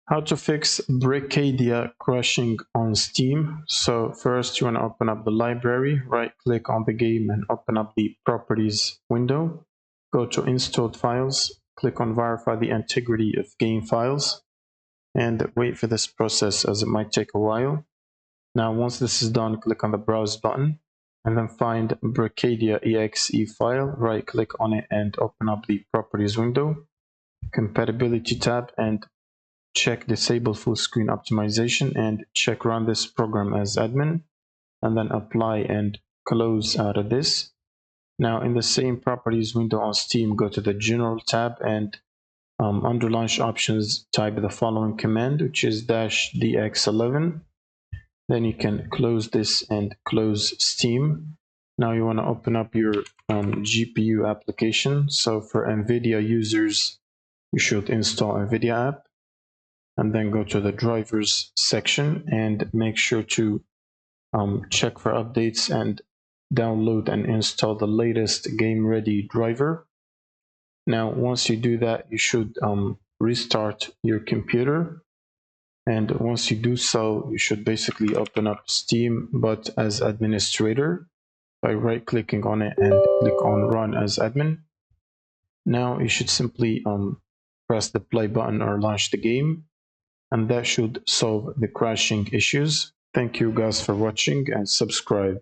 How to fix Brickadia crashing on Steam. So first you want to open up the library, right click on the game and open up the properties window. Go to installed files, click on verify the integrity of game files and wait for this process as it might take a while. Now once this is done, click on the browse button and then find Brickadia exe file, right click on it and open up the properties window, compatibility tab, and check disable full screen optimization and check run this program as admin and then apply and close out of this. Now in the same properties window on Steam, go to the general tab and under launch options type the following command, which is -dx11. Then you can close this and close Steam. Now you want to open up your GPU application. So for NVIDIA users, you should install NVIDIA app and then go to the drivers section and make sure to check for updates and download and install the latest game ready driver. Now once you do that, you should restart your computer, and once you do so, you should basically open up Steam but as administrator by right clicking on it and click on run as admin. Now you should simply press the play button or launch the game, and that should solve the crashing issues. Thank you guys for watching and subscribe.